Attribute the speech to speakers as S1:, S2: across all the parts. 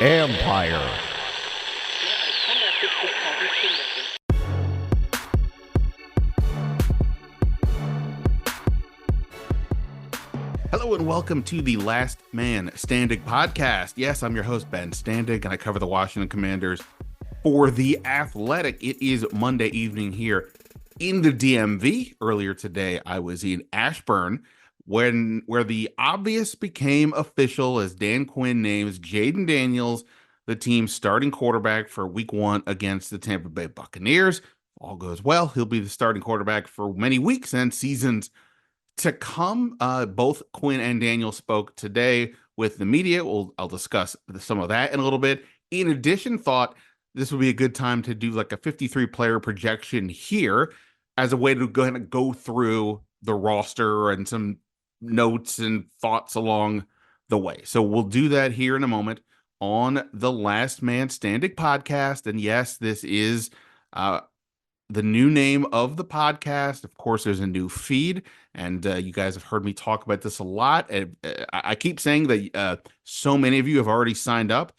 S1: Empire. Hello and welcome to the Last Man Standig podcast. Yes, I'm your host, Ben Standig, and I cover the Washington Commanders for The Athletic. It is Monday evening here in the DMV. Earlier today, I was in Ashburn where the obvious became official as Dan Quinn names Jayden Daniels the team's starting quarterback for week 1 against the Tampa Bay Buccaneers. All goes well, he'll be the starting quarterback for many weeks and seasons to come. Both Quinn and Daniel spoke today with the media. I'll discuss some of that in a little bit. In addition, thought this would be a good time to do like a 53-player projection here as a way to go through the roster and some notes and thoughts along the way. So we'll do that here in a moment on the Last Man Standing podcast. And yes, this is the new name of the podcast. Of course, there's a new feed, and you guys have heard me talk about this a lot. I keep saying that so many of you have already signed up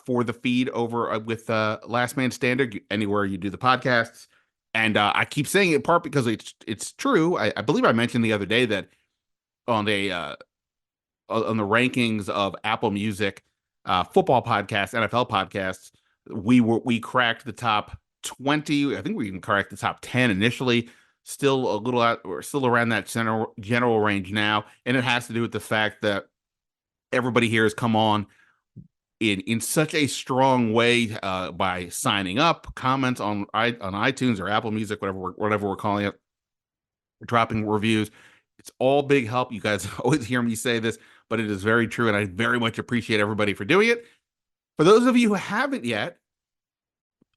S1: for the feed over with Last Man Standard, anywhere you do the podcasts. And I keep saying it in part because it's true. I believe I mentioned the other day that on the rankings of Apple Music football podcasts, NFL podcasts, we cracked the top 20. I think we even cracked the top 10 initially. Still a little out, or still around that general range now, and it has to do with the fact that everybody here has come on in such a strong way by signing up, comments on iTunes or Apple Music, whatever we're calling it, dropping reviews. It's all big help. You guys always hear me say this, but it is very true, and I very much appreciate everybody for doing it. For those of you who haven't yet,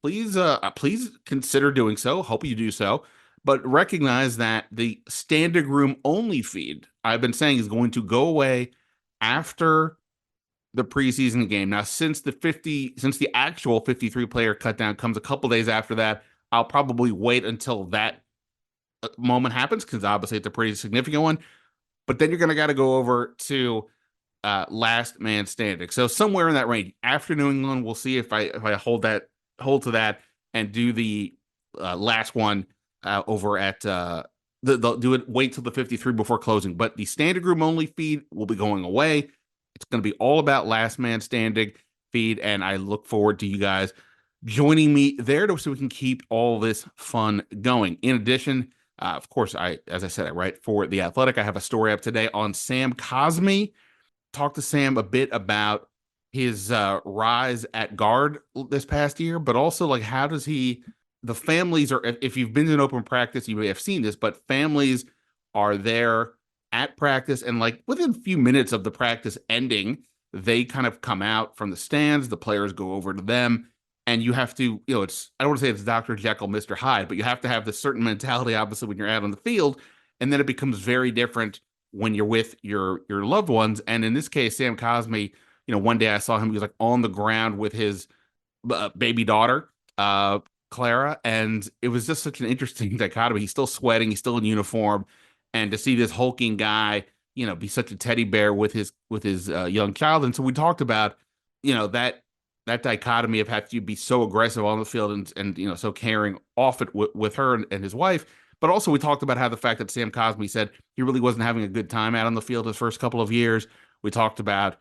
S1: please consider doing so. Hope you do so. But recognize that the standing room only feed I've been saying is going to go away after the preseason game. Now, since the actual 53-player cut down comes a couple days after that, I'll probably wait until that moment happens, because obviously it's a pretty significant one. But then you're going to got to go over to Last Man Standing. So somewhere in that range, after New England, we'll see if I hold to that and do the last one over at wait till the 53 before closing. But the standard room only feed will be going away. It's going to be all about Last Man Standing feed, and I look forward to you guys joining me there so we can keep all this fun going. In addition, of course, as I said, I write for The Athletic. I have a story up today on Sam Cosmi. Talked to Sam a bit about his rise at guard this past year, but also like how does the families are, if you've been to an open practice, you may have seen this, but families are there at practice, and like within a few minutes of the practice ending, they kind of come out from the stands, the players go over to them, and you have to, I don't want to say it's Dr. Jekyll, Mr. Hyde, but you have to have this certain mentality, obviously, when you're out on the field, and then it becomes very different when you're with your loved ones. And in this case, Sam Cosmi, one day I saw him, he was like on the ground with his baby daughter, Clara, and it was just such an interesting dichotomy. He's still sweating, he's still in uniform, and to see this hulking guy, be such a teddy bear with his young child. And so we talked about, that dichotomy of having to be so aggressive on the field and so caring off it with her and his wife. But also we talked about how the fact that Sam Cosmi said he really wasn't having a good time out on the field his first couple of years. We talked about,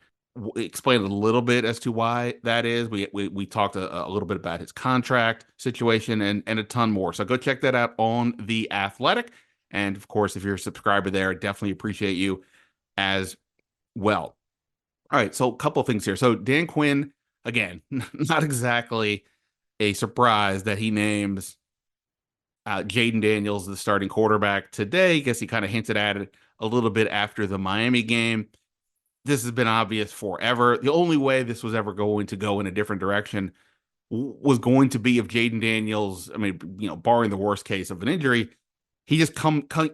S1: explained a little bit as to why that is. We talked a little bit about his contract situation and a ton more. So go check that out on The Athletic. And of course, if you're a subscriber there, I definitely appreciate you as well. All right, so a couple of things here. So Dan Quinn, again, not exactly a surprise that he names Jayden Daniels the starting quarterback today. I guess he kind of hinted at it a little bit after the Miami game. This has been obvious forever. The only way this was ever going to go in a different direction was going to be if Jayden Daniels, barring the worst case of an injury, he just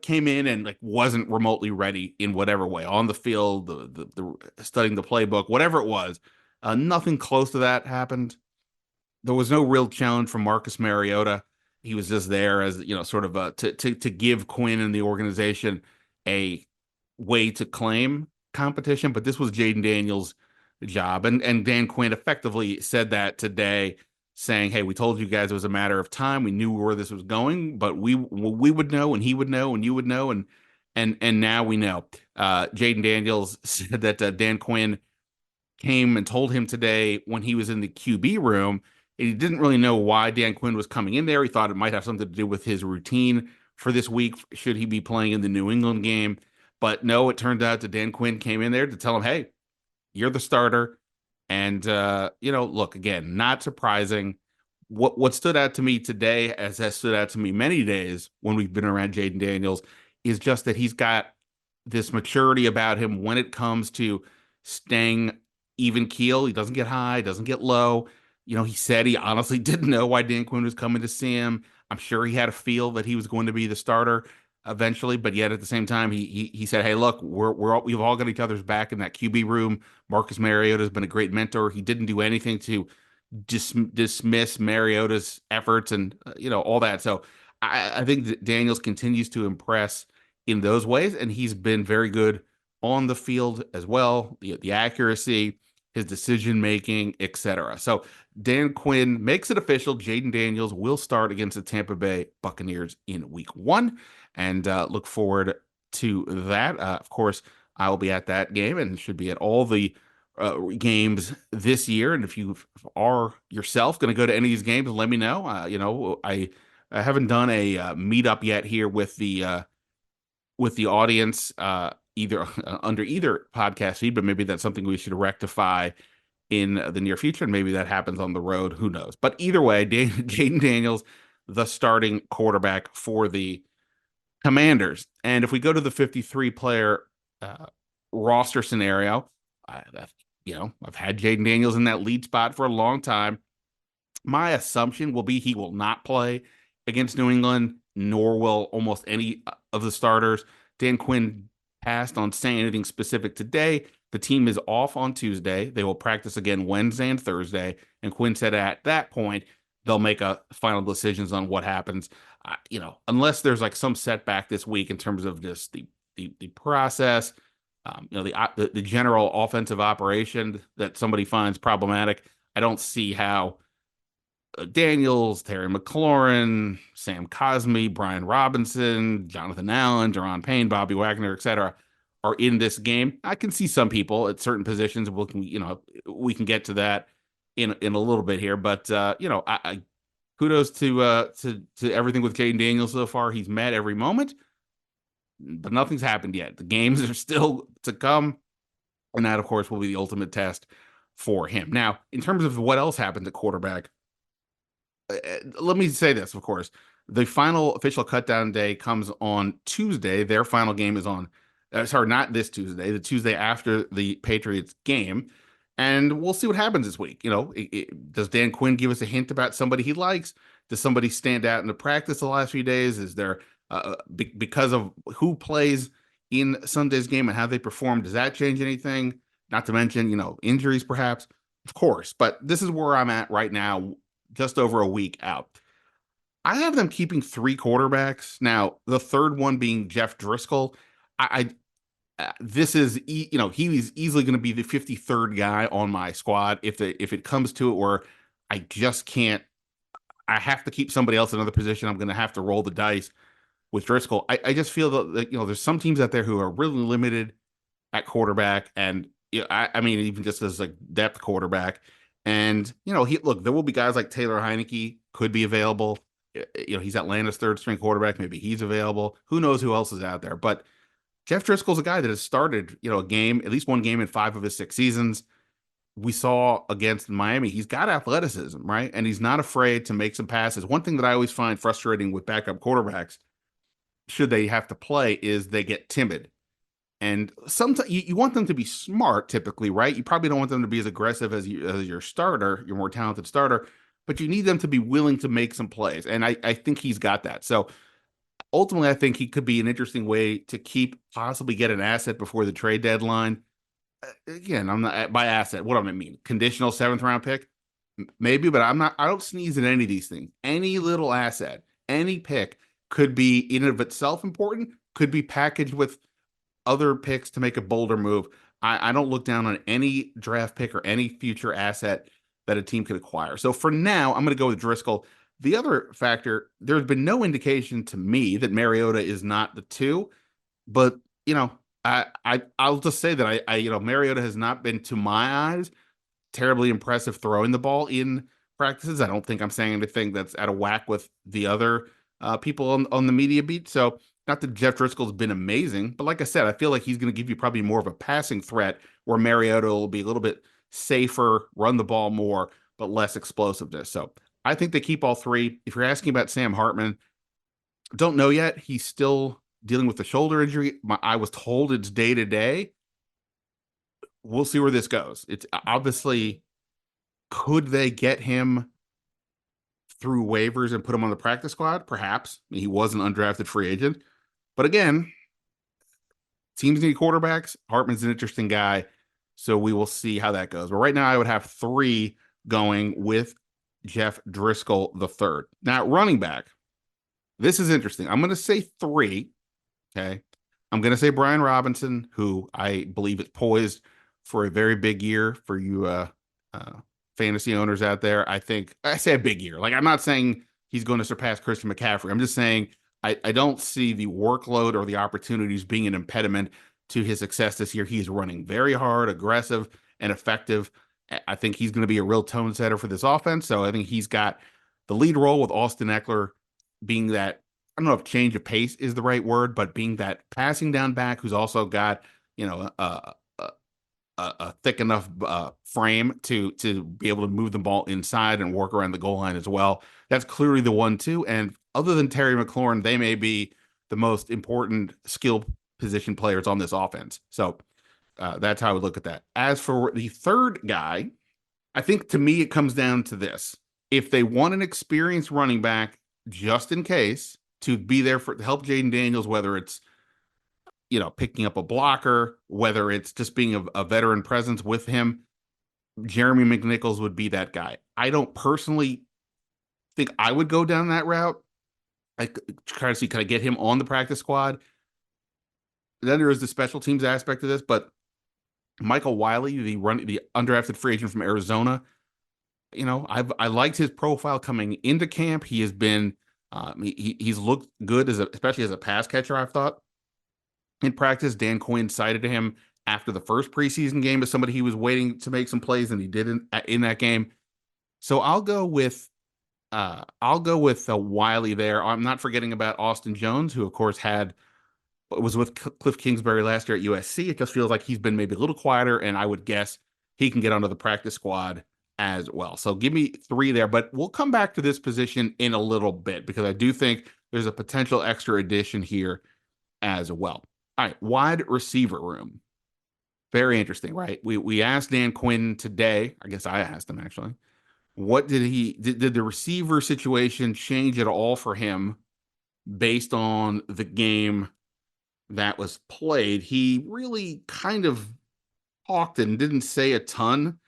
S1: came in and like wasn't remotely ready in whatever way on the field, the studying the playbook, whatever it was. Nothing close to that happened. There was no real challenge from Marcus Mariota. He was just there as sort of to give Quinn and the organization a way to claim competition, but this was Jayden Daniels' job. And Dan Quinn effectively said that today, saying, "Hey, we told you guys it was a matter of time. We knew where this was going, but we would know, and he would know, and you would know, and now we know." Jayden Daniels said that Dan Quinn came and told him today when he was in the QB room. He didn't really know why Dan Quinn was coming in there. He thought it might have something to do with his routine for this week, should he be playing in the New England game. But no, it turned out that Dan Quinn came in there to tell him, "Hey, you're the starter." And look, again, not surprising. What stood out to me today, as has stood out to me many days when we've been around Jayden Daniels, is just that he's got this maturity about him when it comes to staying even keel. He doesn't get high, doesn't get low. He said he honestly didn't know why Dan Quinn was coming to see him. I'm sure he had a feel that he was going to be the starter eventually, but yet at the same time, he said, "Hey, look, we've all got each other's back in that QB room. Marcus Mariota has been a great mentor. He didn't do anything to dismiss Mariota's efforts and all that." So I think that Daniels continues to impress in those ways, and he's been very good on the field as well. The accuracy, his decision making, etc. So Dan Quinn makes it official. Jayden Daniels will start against the Tampa Bay Buccaneers in Week 1, and look forward to that. Of course, I will be at that game and should be at all the games this year. And if you are yourself going to go to any of these games, let me know. I haven't done a meetup yet here with the audience, either under either podcast feed, but maybe that's something we should rectify in the near future, and maybe that happens on the road. Who knows? But either way, Jayden Daniels, the starting quarterback for the Commanders. And if we go to the 53 player roster scenario, I've had Jayden Daniels in that lead spot for a long time. My assumption will be he will not play against New England, nor will almost any of the starters. Dan Quinn passed on saying anything specific today. The team is off on Tuesday. They will practice again Wednesday and Thursday. And Quinn said at that point, they'll make a final decisions on what happens. Unless there's like some setback this week in terms of just the process, the general offensive operation that somebody finds problematic. I don't see how Daniels, Terry McLaurin, Sam Cosmi, Brian Robinson, Jonathan Allen, Daron Payne, Bobby Wagner, etc., are in this game. I can see some people at certain positions. We can get to that in a little bit here, but I kudos to everything with Jayden Daniels so far. He's met every moment, but nothing's happened yet. The games are still to come, and that, of course, will be the ultimate test for him. Now, in terms of what else happened at quarterback, let me say this, of course. The final official cutdown day comes on Tuesday. Their final game is on, not this Tuesday, the Tuesday after the Patriots game. And we'll see what happens this week. Does Dan Quinn give us a hint about somebody he likes? Does somebody stand out in the practice the last few days? Is there, because of who plays in Sunday's game and how they perform, does that change anything? Not to mention, injuries perhaps, of course. But this is where I'm at right now, just over a week out. I have them keeping 3 quarterbacks. Now, the third one being Jeff Driscoll. This is, he is easily going to be the 53rd guy on my squad. If it comes to it where I just can't, I have to keep somebody else in another position, I'm going to have to roll the dice with Driscoll. I just feel that there's some teams out there who are really limited at quarterback, and I mean, even just as like depth quarterback. And look, there will be guys like Taylor Heineke could be available. He's Atlanta's third string quarterback. Maybe he's available. Who knows who else is out there? But Jeff Driscoll's a guy that has started, a game, at least one game in 5 of his 6 seasons. We saw against Miami, he's got athleticism, right? And he's not afraid to make some passes. One thing that I always find frustrating with backup quarterbacks, should they have to play, is they get timid. And sometimes you want them to be smart, typically, right? You probably don't want them to be as aggressive as your starter, your more talented starter, but you need them to be willing to make some plays. And I think he's got that. So ultimately, I think he could be an interesting way to possibly get an asset before the trade deadline. Again, I'm not by asset. What do I mean? Conditional 7th round pick, maybe, but I don't sneeze at any of these things. Any little asset, any pick could be in and of itself important, could be packaged with other picks to make a bolder move. I don't look down on any draft pick or any future asset that a team could acquire. So for now, I'm going to go with Driscoll. The other factor, there's been no indication to me that Mariota is not the two, but I'll just say that Mariota has not been, to my eyes, terribly impressive throwing the ball in practices. I don't think I'm saying anything that's out of whack with the other people on the media beat. So not that Jeff Driscoll's been amazing, but like I said, I feel like he's going to give you probably more of a passing threat where Mariota will be a little bit safer, run the ball more, but less explosiveness. So I think they keep all three. If you're asking about Sam Hartman, don't know yet. He's still dealing with the shoulder injury. I was told it's day to day. We'll see where this goes. It's obviously, could they get him through waivers and put him on the practice squad? Perhaps. I mean, he was an undrafted free agent. But again, teams need quarterbacks. Hartman's an interesting guy. So we will see how that goes. But right now, I would have three going with Jeff Driscoll the third. Now, running back. This is interesting. I'm going to say three. Okay. I'm going to say Brian Robinson, who I believe is poised for a very big year for you fantasy owners out there. I say a big year. Like, I'm not saying he's going to surpass Christian McCaffrey. I'm just saying I don't see the workload or the opportunities being an impediment to his success this year. He's running very hard, aggressive, and effective. I think he's going to be a real tone setter for this offense. So I think he's got the lead role with Austin Eckler being that, I don't know if change of pace is the right word, but being that passing down back who's also got, a thick enough frame to be able to move the ball inside and work around the goal line as well. That's clearly the 1-2. And other than Terry McLaurin, they may be the most important skill position players on this offense. So that's how I would look at that. As for the third guy, I think to me it comes down to this. If they want an experienced running back, just in case, to be there to help Jayden Daniels, whether it's picking up a blocker, whether it's just being a veteran presence with him, Jeremy McNichols would be that guy. I don't personally think I would go down that route. I try to see, can I get him on the practice squad? Then there is the special teams aspect of this, but Michael Wiley, the undrafted free agent from Arizona, I liked his profile coming into camp. He has been, he's looked good especially as a pass catcher, I've thought. In practice, Dan Quinn cited him after the first preseason game as somebody he was waiting to make some plays, and he did in that game. So I'll go with Wiley there. I'm not forgetting about Austin Jones, who of course was with Cliff Kingsbury last year at USC. It just feels like he's been maybe a little quieter, and I would guess he can get onto the practice squad as well. So give me three there, but we'll come back to this position in a little bit because I do think there's a potential extra addition here as well. All right, wide receiver room. Very interesting, right? We asked Dan Quinn today. I guess I asked him actually. What did the receiver situation change at all for him based on the game that was played? He really kind of talked and didn't say a ton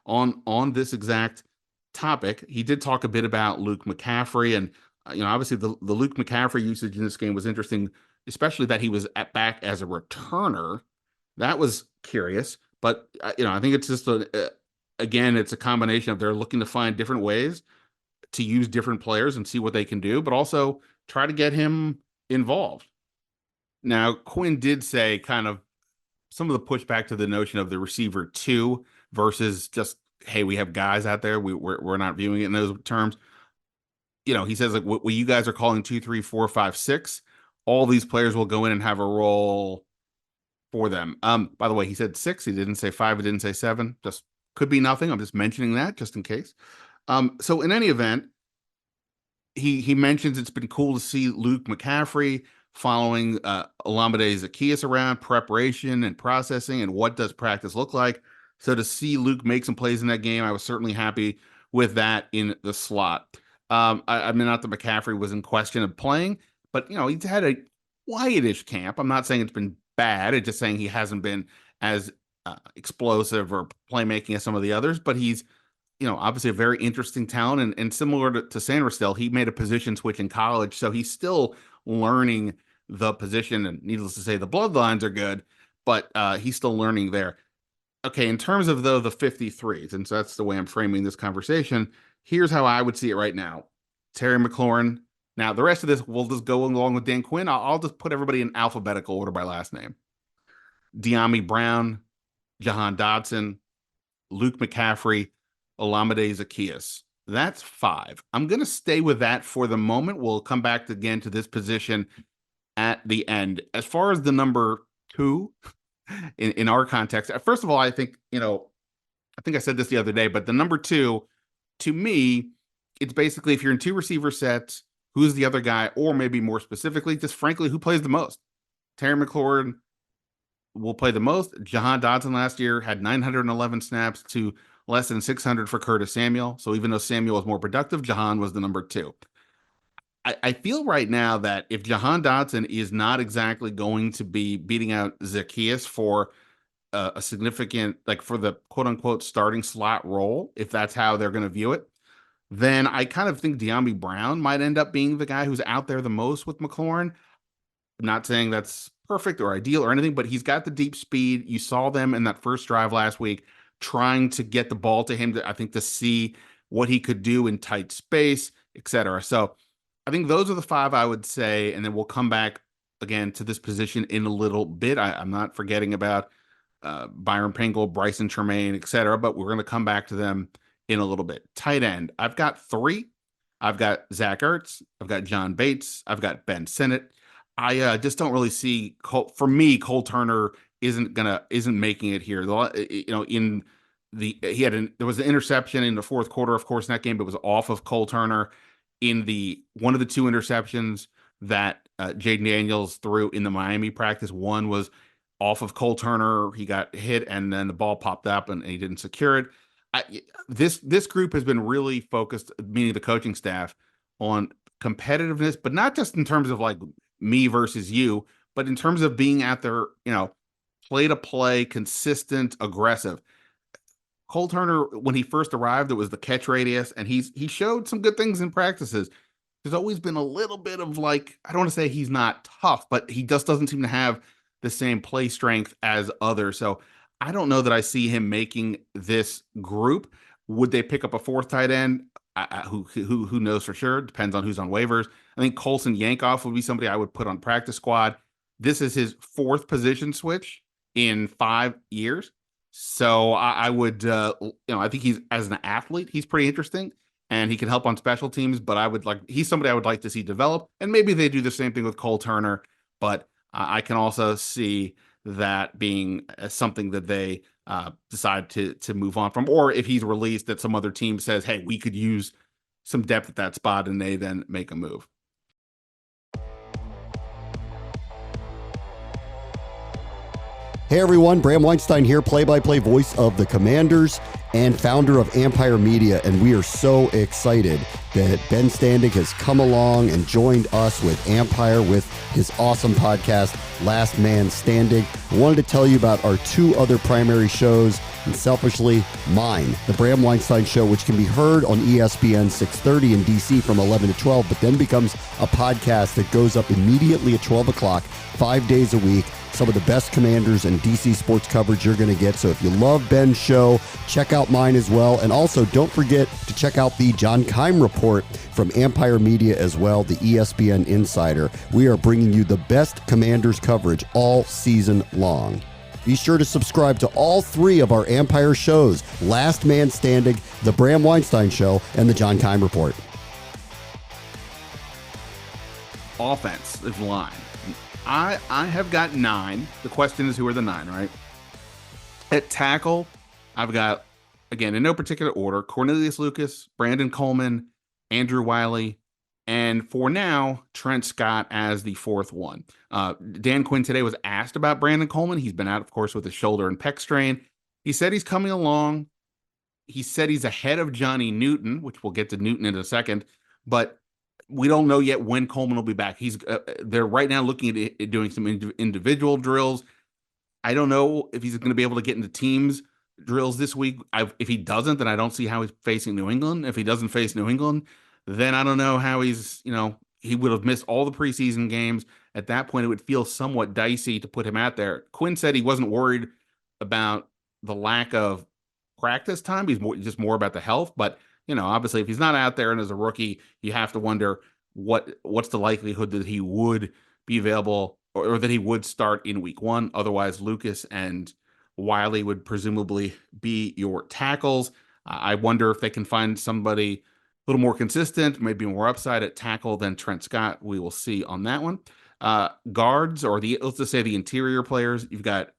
S1: on this exact topic. He did talk a bit about Luke McCaffrey, and obviously the Luke McCaffrey usage in this game was interesting, especially that he was back as a returner. That was curious, but I think it's just again, it's a combination of they're looking to find different ways to use different players and see what they can do, but also try to get him involved. Now, Quinn did say kind of some of the pushback to the notion of the receiver 2 versus just, hey, we have guys out there. We're not viewing it in those terms. He says, like, what you guys are calling 2, 3, 4, 5, 6, all these players will go in and have a role for them. By the way, he said 6. He didn't say 5. He didn't say 7. Just could be nothing. I'm just mentioning that just in case. So in any event, he mentions it's been cool to see Luke McCaffrey following Olamide Zaccheaus around, preparation and processing, and what does practice look like. So to see Luke make some plays in that game, I was certainly happy with that in the slot. I mean, not that McCaffrey was in question of playing, but he's had a quietish camp. I'm not saying it's been bad. It's just saying he hasn't been as explosive or playmaking as some of the others, but he's obviously a very interesting talent, and similar to Sanders still, he made a position switch in college, so he's still learning the position, and needless to say, the bloodlines are good, but he's still learning there. Okay, in terms of the 53s, and so that's the way I'm framing this conversation, here's how I would see it right now. Terry McLaurin. Now, the rest of this, we'll just go along with Dan Quinn. I'll just put everybody in alphabetical order by last name. De'Ami Brown, Jahan Dotson, Luke McCaffrey, Olamide Zaccheaus. That's 5. I'm going to stay with that for the moment. We'll come back again to this position at the end. As far as the number 2 in our context, first of all, I think I said this the other day, but the number 2, to me, it's basically if you're in 2 receiver sets, who's the other guy, or maybe more specifically, just frankly, who plays the most? Terry McLaurin will play the most. Jahan Dotson last year had 911 snaps to less than 600 for Curtis Samuel. So even though Samuel was more productive, Jahan was the number 2. I feel right now that if Jahan Dotson is not exactly going to be beating out Zaccheaus for a significant, like for the quote unquote starting slot role, if that's how they're going to view it, then I kind of think De'Ami Brown might end up being the guy who's out there the most with McLaurin. I'm not saying that's perfect or ideal or anything, but he's got the deep speed. You saw them in that first drive last week trying to get the ball to him, I think, to see what he could do in tight space, etc. So I think those are the 5 I would say, and then we'll come back again to this position in a little bit. I'm not forgetting about Byron Pringle, Bryson Tremaine, etc., but we're going to come back to them in a little bit. Tight end, I've got 3. I've got Zach Ertz, I've got John Bates, I've got Ben Sinnott. I just don't really see for me, Cole Turner isn't making it here. There was an interception in the fourth quarter, of course, in that game, but it was off of Cole Turner. In one of the 2 interceptions that Jayden Daniels threw in the Miami practice, one was off of Cole Turner. He got hit, and then the ball popped up, and he didn't secure it. This group has been really focused, meaning the coaching staff, on competitiveness, but not just in terms of like me versus you, but in terms of being out there, play to play, consistent, aggressive. Cole Turner, when he first arrived, it was the catch radius, and he showed some good things in practices. There's always been a little bit of like, I don't want to say he's not tough, but he just doesn't seem to have the same play strength as others. So I don't know that I see him making this group. Would they pick up a 4th tight end? Who knows for sure? Depends on who's on waivers. I think Colson Yankoff would be somebody I would put on practice squad. This is his 4th position switch in 5 years. So I would, I think he's, as an athlete, he's pretty interesting, and he can help on special teams, but he's somebody I would like to see develop, and maybe they do the same thing with Cole Turner, but I can also see that being something that they decide to move on from, or if he's released, that some other team says, hey, we could use some depth at that spot, and they then make a move.
S2: Hey everyone, Bram Weinstein here, play-by-play voice of the Commanders and founder of Empire Media, and we are so excited that Ben Standig has come along and joined us with Empire with his awesome podcast, Last Man Standig. I wanted to tell you about our 2 other primary shows, and selfishly, mine, the Bram Weinstein Show, which can be heard on ESPN 630 in DC from 11 to 12, but then becomes a podcast that goes up immediately at 12 o'clock, 5 days a week. Some of the best Commanders and DC sports coverage you're going to get. So if you love Ben's show, check out mine as well. And also don't forget to check out the John Keim Report from Empire Media as well, the ESPN Insider. We are bringing you the best Commanders coverage all season long. Be sure to subscribe to all 3 of our Empire shows, Last Man Standing, The Bram Weinstein Show, and The John Keim Report.
S1: Offensive line. I have got 9. The question is, who are the 9, right? At tackle, I've got, again, in no particular order, Cornelius Lucas, Brandon Coleman, Andrew Wiley, and for now, Trent Scott as the 4th one. Dan Quinn today was asked about Brandon Coleman. He's been out, of course, with a shoulder and pec strain. He said he's coming along. He said he's ahead of Johnny Newton, which we'll get to Newton in a second, but we don't know yet when Coleman will be back. They're right now looking at doing some individual drills. I don't know if he's going to be able to get into teams drills this week. If he doesn't, then I don't see how he's facing New England. If he doesn't face New England, then I don't know how he would have missed all the preseason games, at that point, it would feel somewhat dicey to put him out there. Quinn said he wasn't worried about the lack of practice time. He's just more about the health. But, obviously, if he's not out there and as a rookie, you have to wonder what's the likelihood that he would be available or that he would start in week one. Otherwise, Lucas and Wiley would presumably be your tackles. I wonder if they can find somebody a little more consistent, maybe more upside at tackle than Trent Scott. We will see on that one. Guards, or let's just say the interior players. You've got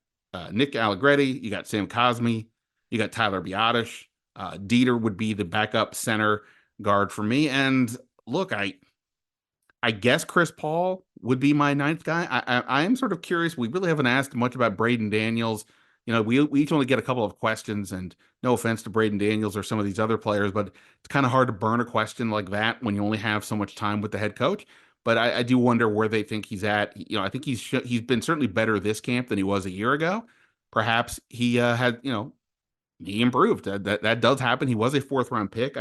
S1: Nick Allegretti, you got Sam Cosmi, you got Tyler Biotish. Dieter would be the backup center guard for me. And look, I guess Chris Paul would be my ninth guy. I am sort of curious. We really haven't asked much about Jayden Daniels. We each only get a couple of questions, and no offense to Jayden Daniels or some of these other players, but it's kind of hard to burn a question like that when you only have so much time with the head coach. But I do wonder where they think he's at. I think he's been certainly better this camp than he was a year ago. Perhaps he had, he improved. That does happen. He was a fourth round pick.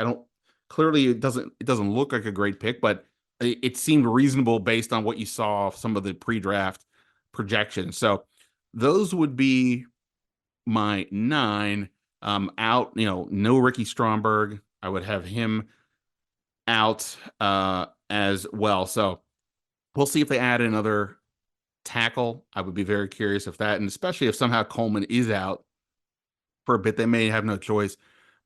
S1: Clearly it doesn't look like a great pick, but it seemed reasonable based on what you saw of some of the pre-draft projections. So those would be my 9. Out, no Ricky Stromberg. I would have him out as well. So we'll see if they add another tackle. I would be very curious if that, and especially if somehow Coleman is out for a bit, they may have no choice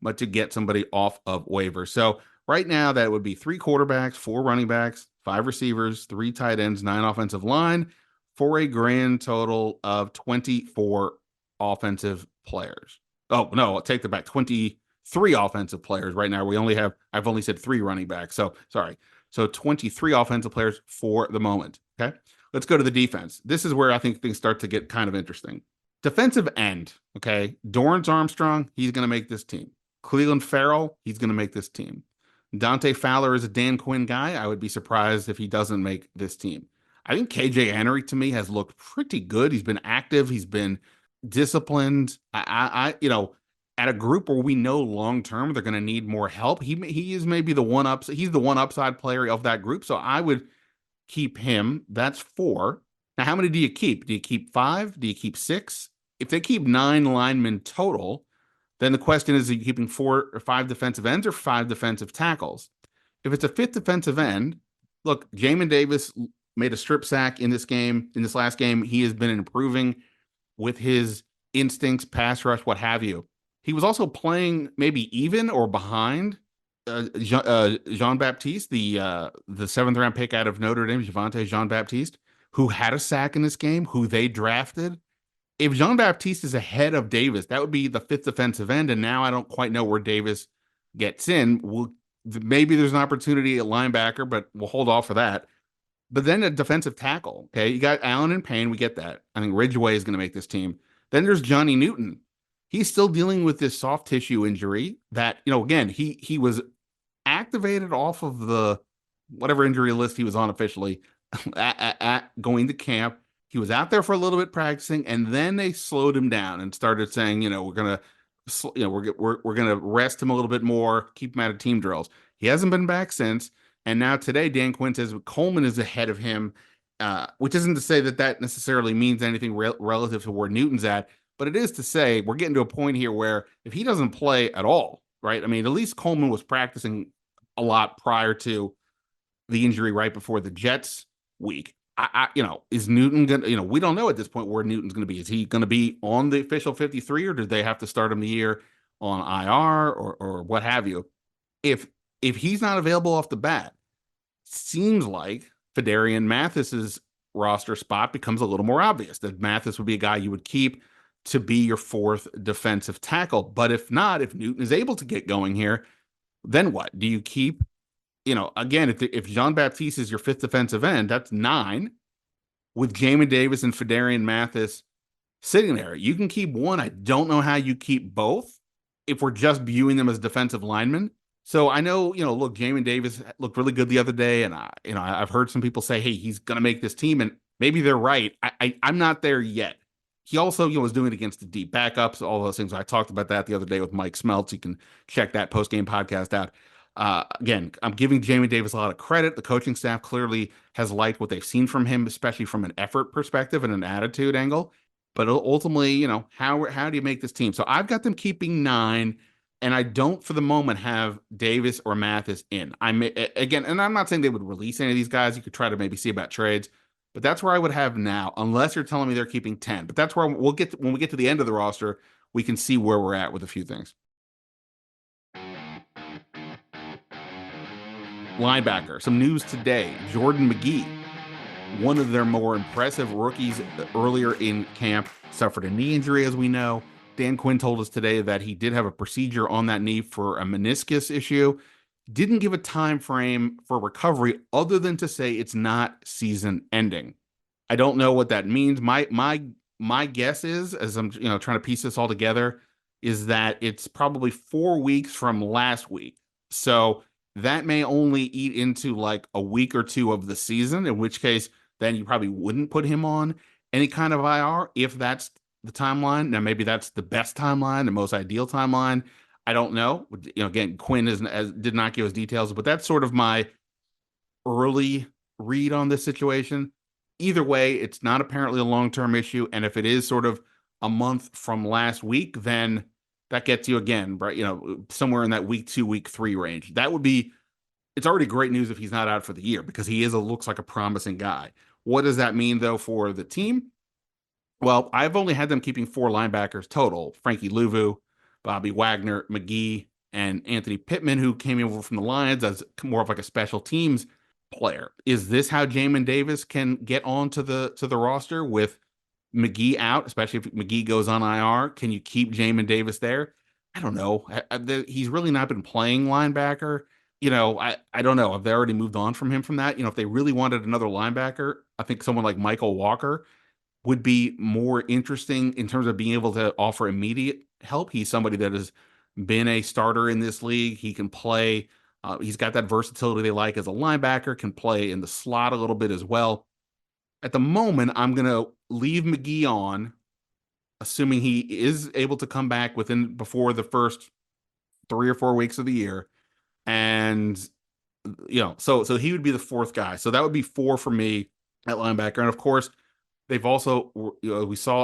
S1: but to get somebody off of waivers. So right now, that would be 3 quarterbacks, 4 running backs, 5 receivers, 3 tight ends, 9 offensive line, for a grand total of 24 offensive players. Oh, no, I'll take that back. 23 offensive players right now. I've only said 3 running backs. So sorry. So 23 offensive players for the moment. Okay. Let's go to the defense. This is where I think things start to get kind of interesting. Defensive end. Okay. Dorrance Armstrong, he's going to make this team. Cleveland Farrell, he's going to make this team. Dante Fowler is a Dan Quinn guy. I would be surprised if he doesn't make this team. I think KJ Henry, to me, has looked pretty good. He's been active. He's been disciplined. At a group where we know long-term they're going to need more help, he is maybe he's the one upside player of that group. So I would keep him. That's 4. Now, how many do you keep? Do you keep 5? Do you keep 6? If they keep 9 linemen total, then the question is, are you keeping 4 or 5 defensive ends or 5 defensive tackles? If it's a 5th defensive end, look, Jamin Davis made a strip sack in this last game. He has been improving with his instincts, pass rush, what have you. He was also playing maybe even or behind Jean-Baptiste, the 7th round pick out of Notre Dame, Javonte Jean-Baptiste, who had a sack in this game, who they drafted. If Jean-Baptiste is ahead of Davis, that would be the 5th defensive end, and now I don't quite know where Davis gets in. Maybe there's an opportunity at linebacker, but we'll hold off for that. But then a defensive tackle, okay? You got Allen and Payne, we get that. I think Ridgeway is going to make this team. Then there's Johnny Newton. He's still dealing with this soft tissue injury that, again, he was activated off of the whatever injury list he was on officially at going to camp. He was out there for a little bit practicing, and then they slowed him down and started saying, we're gonna rest him a little bit more, keep him out of team drills. He hasn't been back since, and now today Dan Quinn says Coleman is ahead of him, which isn't to say that necessarily means anything relative to where Newton's at, but it is to say we're getting to a point here where if he doesn't play at all, right? I mean, at least Coleman was practicing a lot prior to the injury right before the Jets week. Is Newton gonna, we don't know at this point where Newton's going to be. Is he going to be on the official 53, or did they have to start him the year on IR or what have you? If he's not available off the bat, seems like Fedarian Mathis's roster spot becomes a little more obvious. That Mathis would be a guy you would keep to be your 4th defensive tackle. But if not, if Newton is able to get going here, then what? Do you keep? Again, if Jean-Baptiste is your 5th defensive end, that's 9 with Jamin Davis and Fedarian Mathis sitting there. You can keep one. I don't know how you keep both if we're just viewing them as defensive linemen. So I know, look, Jamin Davis looked really good the other day, and I've heard some people say, hey, he's going to make this team, and maybe they're right. I'm not there yet. He also, was doing it against the deep backups, all those things. I talked about that the other day with Mike Smeltz. You can check that post-game podcast out. Again, I'm giving Jamie Davis a lot of credit. The coaching staff clearly has liked what they've seen from him, especially from an effort perspective and an attitude angle. But ultimately, how do you make this team? So I've got them keeping 9, and I don't, for the moment, have Davis or Mathis in. Again, and I'm not saying they would release any of these guys. You could try to maybe see about trades, but that's where I would have now, unless you're telling me they're keeping 10. But that's where when we get to the end of the roster, we can see where we're at with a few things. Linebacker, some news today. Jordan McGee, one of their more impressive rookies earlier in camp, suffered a knee injury, as we know. Dan Quinn told us today that he did have a procedure on that knee for a meniscus issue. Didn't give a time frame for recovery other than to say it's not season ending. I don't know what that means. My guess is, as I'm trying to piece this all together, is that it's probably 4 weeks from last week. So that may only eat into like a week or two of the season, in which case then you probably wouldn't put him on any kind of IR if that's the timeline. Now, maybe that's the best timeline, the most ideal timeline. I don't know. Again, Quinn did not give us details, but that's sort of my early read on this situation. Either way, it's not apparently a long-term issue, and if it is sort of a month from last week, then that gets you again, right? Somewhere in that week 2, week 3 range. It's already great news if he's not out for the year because he looks like a promising guy. What does that mean though for the team? Well, I've only had them keeping 4 linebackers total: Frankie Louvu, Bobby Wagner, McGee, and Anthony Pittman, who came over from the Lions as more of like a special teams player. Is this how Jamin Davis can get onto the roster with McGee out, especially if McGee goes on IR? Can you keep Jamin Davis there? I don't know. He's really not been playing linebacker. I don't know. Have they already moved on from him from that? If they really wanted another linebacker, I think someone like Michael Walker would be more interesting in terms of being able to offer immediate help. He's somebody that has been a starter in this league. He can play. He's got that versatility they like as a linebacker, can play in the slot a little bit as well. At the moment, I'm going to leave McGee on, assuming he is able to come back before the first 3 or 4 weeks of the year. And, so he would be the 4th guy. So that would be 4 for me at linebacker. And of course, they've also,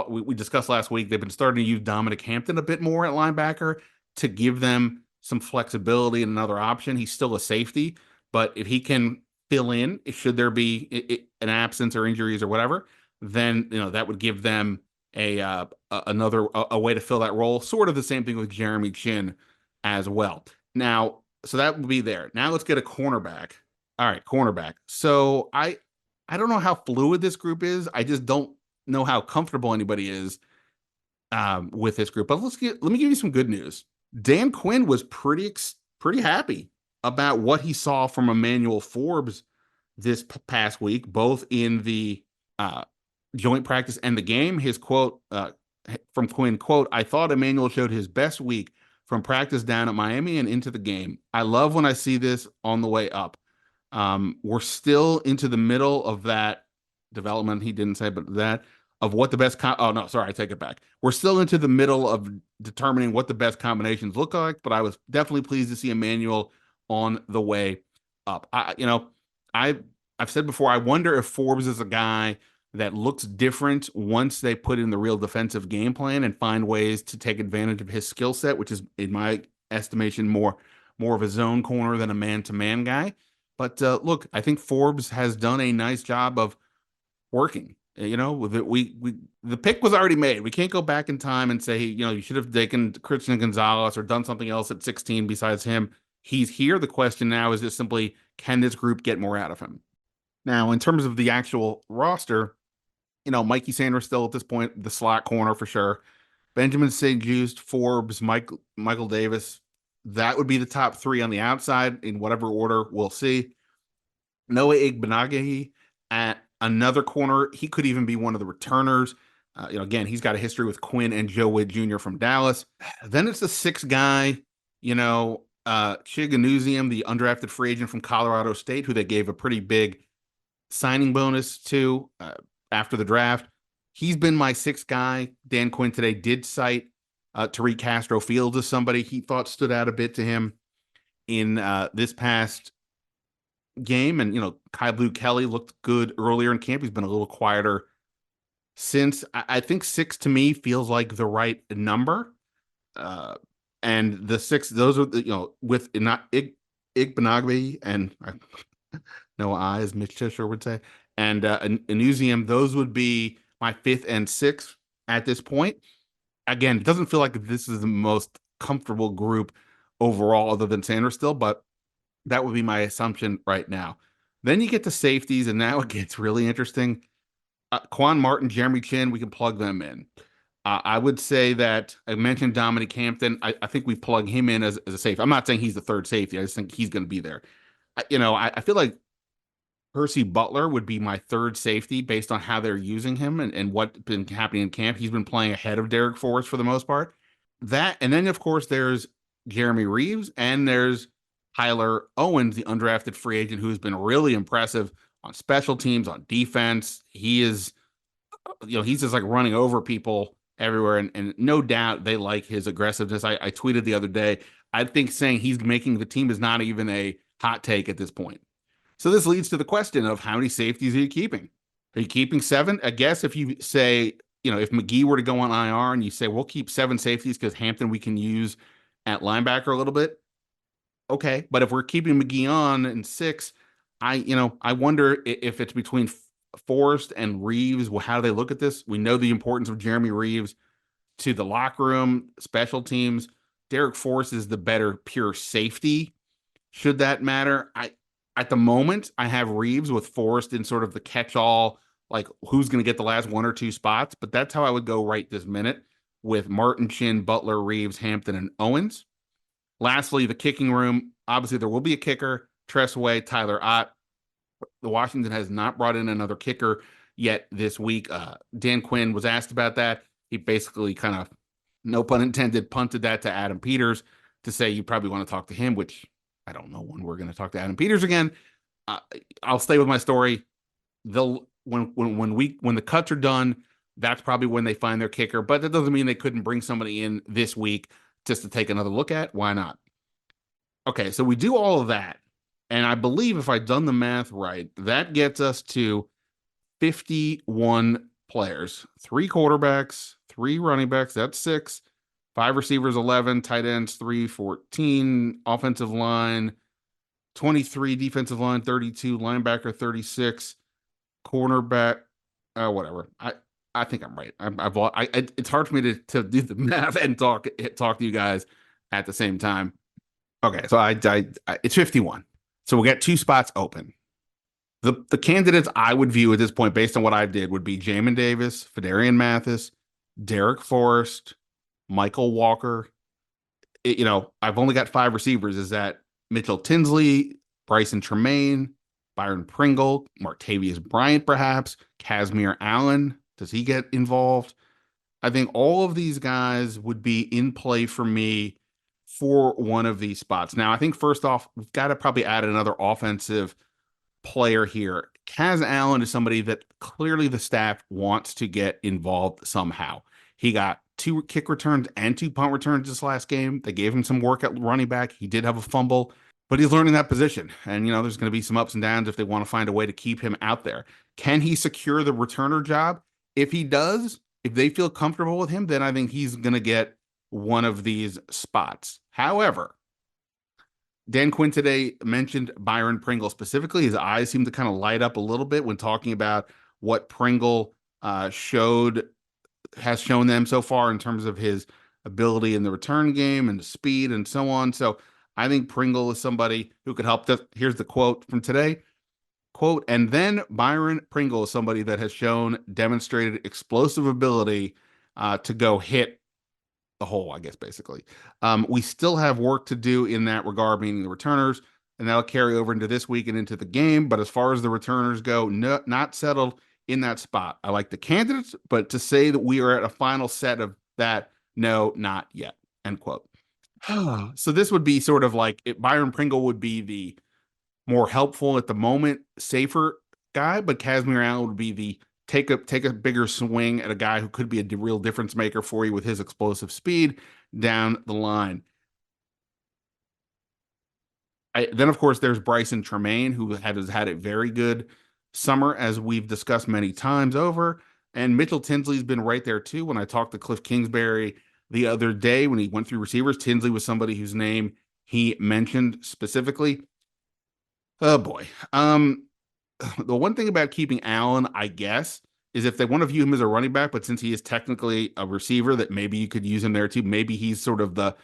S1: we discussed last week, they've been starting to use Dominic Hampton a bit more at linebacker to give them some flexibility and another option. He's still a safety, but if he can fill in, should there be an absence or injuries or whatever, then that would give them another way to fill that role. Sort of the same thing with Jeremy Chin as well. Now, so that would be there. Now let's get a cornerback. All right, cornerback. So I don't know how fluid this group is. I just don't know how comfortable anybody is with this group. But let me give you some good news. Dan Quinn was pretty happy about what he saw from Emmanuel Forbes this past week, both in the joint practice and the game. His quote from Quinn, quote, "I thought Emmanuel showed his best week from practice down at Miami and into the game. I love when I see this on the way up. We're still into the middle of that development." He didn't say, but that of what the best. Oh no, sorry, I take it back. We're still into the middle of determining what the best combinations look like. But I was definitely pleased to see Emmanuel on the way up. I've said before, I wonder if Forbes is a guy that looks different once they put in the real defensive game plan and find ways to take advantage of his skill set, which is, in my estimation, more of a zone corner than a man-to-man guy. But look, I think Forbes has done a nice job of working. The pick was already made. We can't go back in time and say, you should have taken Christian Gonzalez or done something else at 16 besides him. He's here. The question now is just simply, can this group get more out of him? Now, in terms of the actual roster, Mikey Sanders still at this point, the slot corner for sure. Benjamin St-Juste, Forbes, Michael Davis. That would be the top 3 on the outside in whatever order we'll see. Noah Igbenogany at another corner. He could even be one of the returners. Again, he's got a history with Quinn and Joe Witt Jr. from Dallas. Then it's the 6th guy, Chiganuzium, the undrafted free agent from Colorado State, who they gave a pretty big signing bonus to after the draft. He's been my 6th guy. Dan Quinn today did cite Tariq Castro Fields as somebody he thought stood out a bit to him. in this past game. And, Kai Blue Kelly looked good earlier in camp. He's been a little quieter since. I think six to me feels like the right number. Uh, and the six, those are with not Igbenogbe and no I, as Mitch Tischer would say, and Anusium, those would be my fifth and sixth at this point. Again, it doesn't feel like this is the most comfortable group overall, other than Sanders still, but that would be my assumption right now. Then you get to safeties, and now it gets really interesting. Quan Martin, Jeremy Chin, we can plug them in. I would say that I mentioned Dominic Hampton. I think we plug him in as a safety. I'm not saying he's the third safety. I just think he's going to be there. I feel like Percy Butler would be my third safety based on how they're using him and what's been happening in camp. He's been playing ahead of Derek Forrest for the most part. That, and then of course there's Jeremy Reeves and there's Tyler Owens, the undrafted free agent who has been really impressive on special teams, on defense. He is, he's just like running over people everywhere. And no doubt they like his aggressiveness. I tweeted the other day, I think saying he's making the team is not even a hot take at this point. So this leads to the question of how many safeties are you keeping? Are you keeping seven? I guess if you say, if McGee were to go on IR and you say, we'll keep seven safeties because Hampton we can use at linebacker a little bit. Okay. But if we're keeping McGee on in six, I wonder if it's between Forrest and Reeves. Well, how do they look at this? We know the importance of Jeremy Reeves to the locker room, special teams. Derek Forrest is the better pure safety. Should that matter? At the moment, I have Reeves with Forrest in sort of the catch-all, like who's going to get the last one or two spots. But that's how I would go right this minute with Martin, Chin, Butler, Reeves, Hampton, and Owens. Lastly, the kicking room. Obviously, there will be a kicker. Tressway, Tyler Ott. The Washington has not brought in another kicker yet this week. Dan Quinn was asked about that. He basically kind of, no pun intended, punted that to Adam Peters to say you probably want to talk to him, which I don't know when we're going to talk to Adam Peters again. I'll stay with my story. They'll when the cuts are done, that's probably when they find their kicker. But that doesn't mean they couldn't bring somebody in this week just to take another look at. Why not? Okay, so we do all of that, and I believe if I've done the math right, that gets us to 51 players, 3 quarterbacks, 3 running backs. That's 6. 5 receivers, 11, tight ends, 3, 14, offensive line, 23, defensive line, 32, linebacker, 36, cornerback, whatever. I think I'm right. It's hard for me to do the math and talk to you guys at the same time. Okay, so it's 51. So we'll get 2 spots open. The candidates I would view at this point, based on what I did, would be Jamin Davis, Fedarian Mathis, Derek Forrest, Michael Walker. I've only got 5 receivers. Is that Mitchell Tinsley, Bryson Tremaine, Byron Pringle, Martavius Bryant, perhaps, Casimir Allen? Does he get involved? I think all of these guys would be in play for me for one of these spots. Now, I think first off, we've got to probably add another offensive player here. Kaz Allen is somebody that clearly the staff wants to get involved somehow. He got 2 kick returns and 2 punt returns this last game. They gave him some work at running back. He did have a fumble, but he's learning that position. And, there's going to be some ups and downs if they want to find a way to keep him out there. Can he secure the returner job? If he does, if they feel comfortable with him, then I think he's going to get one of these spots. However, Dan Quinn today mentioned Byron Pringle specifically. His eyes seem to kind of light up a little bit when talking about what Pringle has shown them so far in terms of his ability in the return game and the speed and so on. So I think Pringle is somebody who could help. Here's the quote from today. Quote, and then Byron Pringle is somebody that has demonstrated explosive ability to go hit the hole, I guess, basically. We still have work to do in that regard, meaning the returners, and that'll carry over into this week and into the game. But as far as the returners go, not settled in that spot. I like the candidates, but to say that we are at a final set of that, no, not yet, end quote. So this would be sort of like Byron Pringle would be the more helpful at the moment, safer guy, but Casimir Allen would be the take a bigger swing at a guy who could be a real difference maker for you with his explosive speed down the line. Then, of course, there's Bryson Tremaine, who has had a very good summer, as we've discussed many times over. And Mitchell Tinsley's been right there, too. When I talked to Cliff Kingsbury the other day, when he went through receivers, Tinsley was somebody whose name he mentioned specifically. Oh, boy. The one thing about keeping Allen, I guess, is if they want to view him as a running back, but since he is technically a receiver, that maybe you could use him there too. Maybe he's sort of the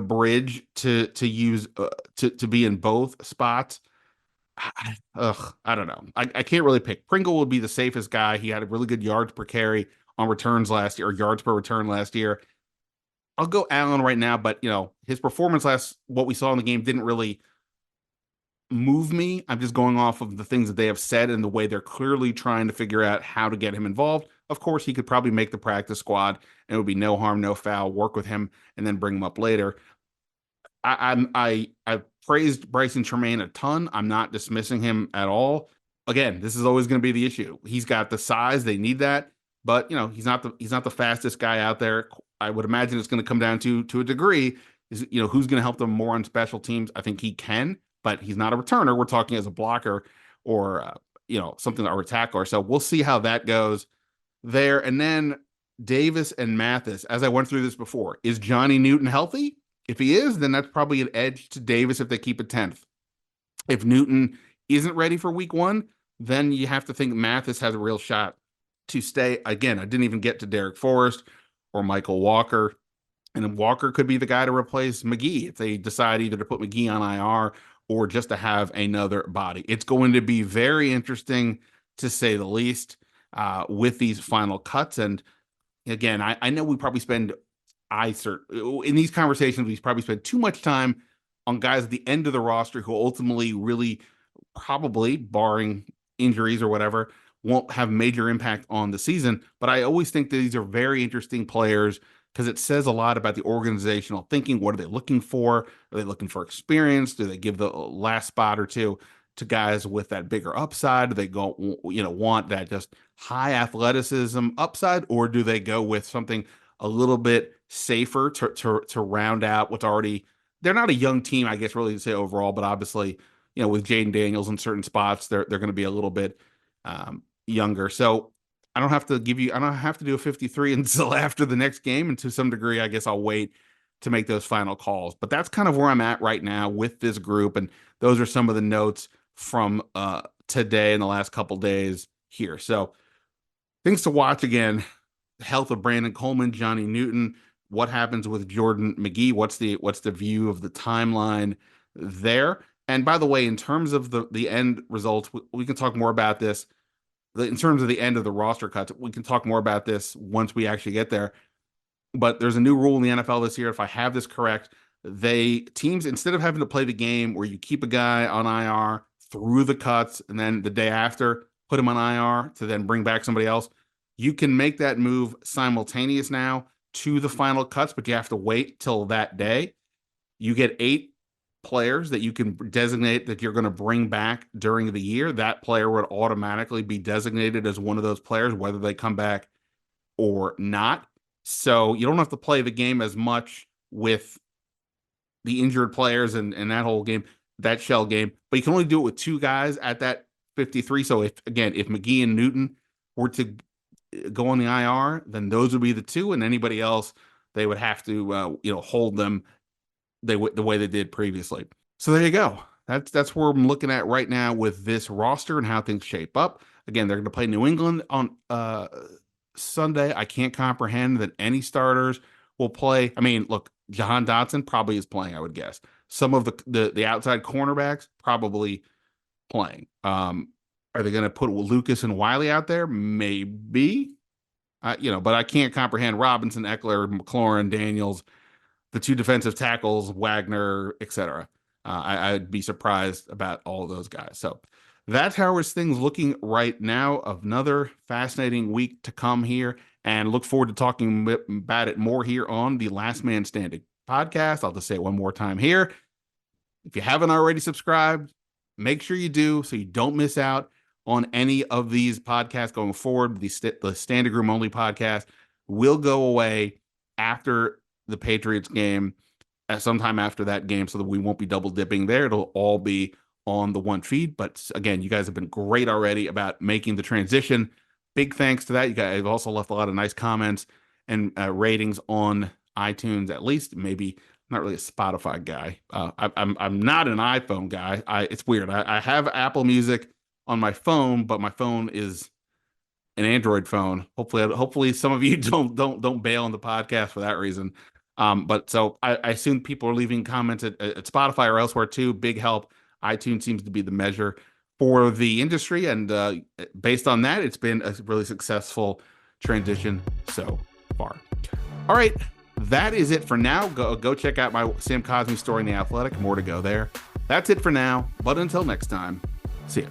S1: bridge to use to be in both spots. I don't know. I can't really pick. Pringle would be the safest guy. He had a really good yards per carry on returns last year, or yards per return last year. I'll go Allen right now, but his performance what we saw in the game didn't really move me. I'm just going off of the things that they have said and the way they're clearly trying to figure out how to get him involved. Of course, he could probably make the practice squad and it would be no harm, no foul, work with him and then bring him up later. I've praised Bryson Tremaine a ton. I'm not dismissing him at all. Again, this is always going to be the issue. He's got the size, they need that, but he's not the fastest guy out there. I would imagine it's going to come down to a degree is who's going to help them more on special teams. I think he can, but he's not a returner. We're talking as a blocker or something or a tackler. So we'll see how that goes there. And then Davis and Mathis, as I went through this before, is Johnny Newton healthy? If he is, then that's probably an edge to Davis if they keep it 10th. If Newton isn't ready for week 1, then you have to think Mathis has a real shot to stay. Again, I didn't even get to Derek Forrest or Michael Walker. And then Walker could be the guy to replace McGee if they decide either to put McGee on IR or just to have another body. It's going to be very interesting, to say the least, with these final cuts. And again, I know we probably spend in these conversations, we probably spend too much time on guys at the end of the roster who ultimately really probably, barring injuries or whatever, won't have major impact on the season. But I always think that these are very interesting players because it says a lot about the organizational thinking. What are they looking for? Are they looking for experience? Do they give the last spot or two to guys with that bigger upside? Do they want that just high athleticism upside, or do they go with something a little bit safer to round out what's already? They're not a young team, I guess, really to say overall, but obviously, with Jayden Daniels in certain spots, they're going to be a little bit younger. So I don't have to do a 53 until after the next game. And to some degree, I guess I'll wait to make those final calls. But that's kind of where I'm at right now with this group. And those are some of the notes from today and the last couple days here. So things to watch again: health of Brandon Coleman, Johnny Newton, what happens with Jordan McGee, what's the view of the timeline there. And by the way, in terms of the end results, we can talk more about this. In terms of the end of the roster cuts, we can talk more about this once we actually get there. But there's a new rule in the NFL this year. If I have this correct, teams, instead of having to play the game where you keep a guy on IR through the cuts and then the day after put him on IR to then bring back somebody else, you can make that move simultaneous now to the final cuts, but you have to wait till that day. You get 8 players that you can designate that you're going to bring back during the year. That player would automatically be designated as one of those players, whether they come back or not. So you don't have to play the game as much with the injured players and that whole game, that shell game, but you can only do it with 2 guys at that 53. So if McGee and Newton were to go on the IR, then those would be the 2, and anybody else, they would have to hold them the way they did previously. So there you go. That's where I'm looking at right now with this roster and how things shape up. Again, they're going to play New England on Sunday. I can't comprehend that any starters will play. I mean, look, Jahan Dotson probably is playing, I would guess. Some of the outside cornerbacks probably playing. Are they going to put Lucas and Wiley out there? Maybe. But I can't comprehend Robinson, Eckler, McLaurin, Daniels, the 2 defensive tackles, Wagner, etc. I'd be surprised about all of those guys. So that's how things looking right now. Another fascinating week to come here, and look forward to talking about it more here on the Last Man Standing podcast. I'll just say it one more time here. If you haven't already subscribed, make sure you do so you don't miss out on any of these podcasts going forward. The Standig Room Only podcast will go away after the Patriots game. sometime after that game so that we won't be double dipping there. It'll all be on the one feed. But again, you guys have been great already about making the transition. Big thanks to that. You guys have also left a lot of nice comments and ratings on iTunes, at least. Maybe I'm not really a Spotify guy. I'm not an iPhone guy. It's weird. I have Apple Music on my phone, but my phone is an Android phone. Hopefully some of you don't bail on the podcast for that reason. But so I assume people are leaving comments at Spotify or elsewhere too. Big help. iTunes seems to be the measure for the industry, and based on that, it's been a really successful transition so far. All right, that is it for now. Go check out my Sam Cosmi story in The Athletic. More to go there. That's it for now, but until next time, see ya.